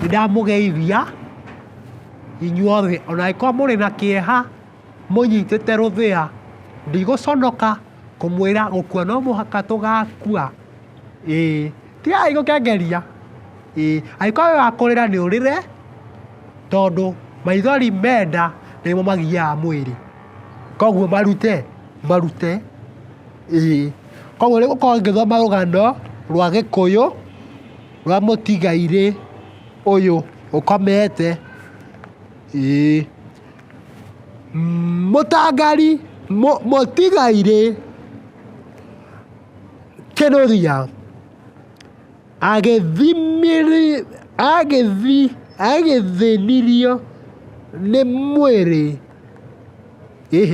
ndamugeithia inyuothe ona iko muri na kieha munyitite ruthia ndigũconoka kũmwĩra gũkua no mũhaka tũgakua tigai gũkengeria angĩkorwo wĩ wa kũrĩra nĩ ũrĩre tondũ maithori menda nĩmo magiaga mwĩrĩ koguo marute koguo nĩ gũkorwo ngĩthoma rũgano rwa Gĩkũyũ rwa mũtigairĩ ũyũ ũkomete mũtangari mũtigairĩ Kĩnũthia agĩthĩnirio nĩ mwĩrĩ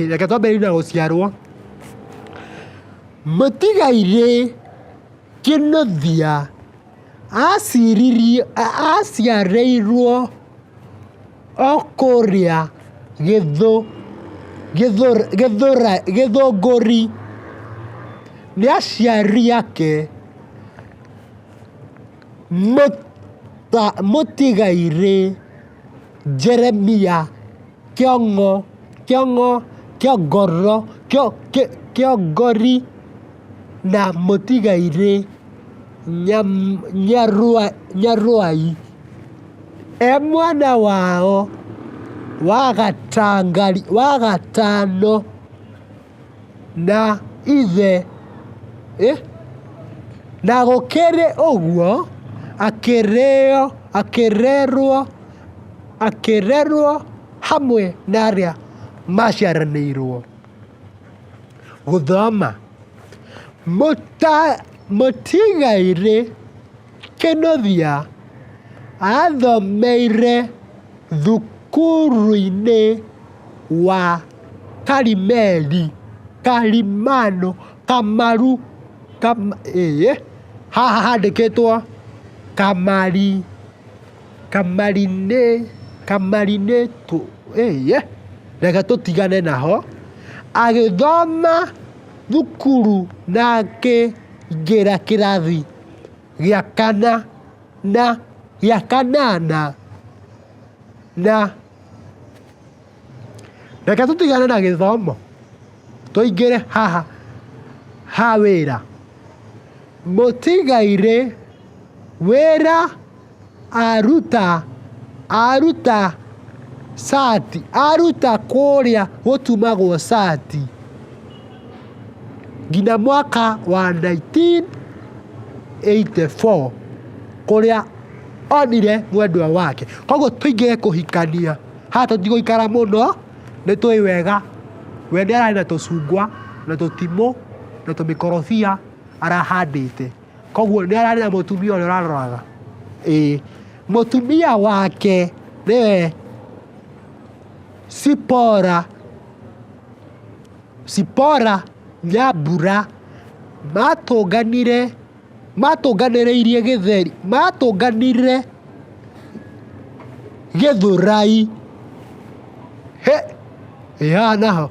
reke twambĩrĩrie na gũciarwo. Mũtigairĩ Kĩnũthia aciarĩirwo o kũrĩa Gĩthũngũri nĩ aciari ake mũtigairĩ Jeremia Kĩongori na mũtigairĩ Nyarwai mwana wao wa gatano na ithe na gũkĩrĩ ũguo akĩrerwo hamwe na arĩa maciaranĩirwo. Gũthoma mũtigairĩ Kĩnũthia athomeire thukuru-inĩ wa Karimano Kamaru haha handĩkĩtwo Kamarinĩ reke tũtigane naho. Agĩthoma thukuru na akĩingĩra kĩrathi gĩa kanana na reke tũtigane na gĩthomo tũingĩre haha ha wĩra. Mũtigairĩ wĩra aruta kũrĩa gũtumagwo cati nginya mwaka wa 1984 kũrĩa onire mwendwa wake. Koguo tũingĩre kũhikania haha tũtigũikara mũno nĩ tũĩ wega we nĩ ararĩ na tũcungwa na tũtimũ na tũmĩkorobia arahandĩte, koguo nĩ ararĩ na mũtumia ũrĩa ũraroraga. Mũtumia wake nĩwe Sipora Nyambura matũnganĩrĩirie Gĩthũrai naho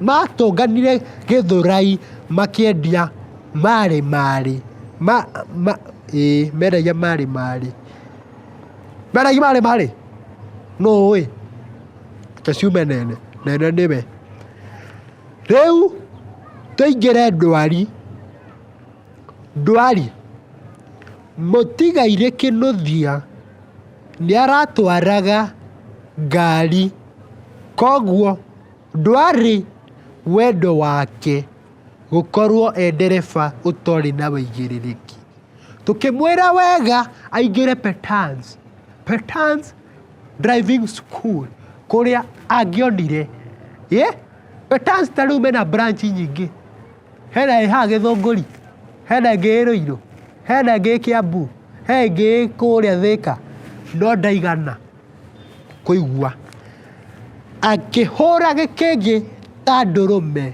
matũnganire Gĩthũrai makĩendia marĩ mendagia marĩ nũĩ kaciume nene nĩwe. Rĩu tũingĩre ndwari. Mũtigairĩ Kĩnũthia nĩ aratwaraga ngari, koguo ndwarĩ wendo wake gũkorwo ndereba ũtarĩ na wĩigĩrĩrĩki. Tũkĩmwĩra wega aingĩre Petans driving school kũrĩa angĩonire Petans ta rĩu mena branch nyingĩ, hena haha Gĩthũngũri, hena ĩngĩ Rũirũ, hena ĩngĩ Kĩambu, hena ĩngĩ kũrĩa Thĩka, no ndaigana kũigua. Akĩhũra gĩkĩngĩ ta ndũrũme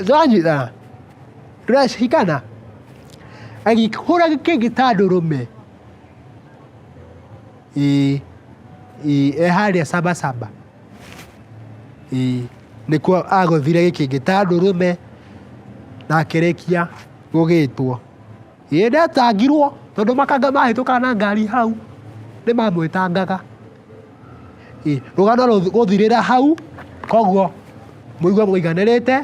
twanyitana tũracikana. Agĩhũra gĩkĩngĩ ta ndũrũme harĩa Sabasaba nĩkuo agũthire gĩkĩngĩ ta ndũrũme na akĩrĩkia gũgĩtwo ĩ nĩetangirwo tondũ makanga mahĩtũka na ngari hau nĩmamwĩtangaga. Rũgano rũthirĩra hau, koguo mũigue mũiganĩrĩte.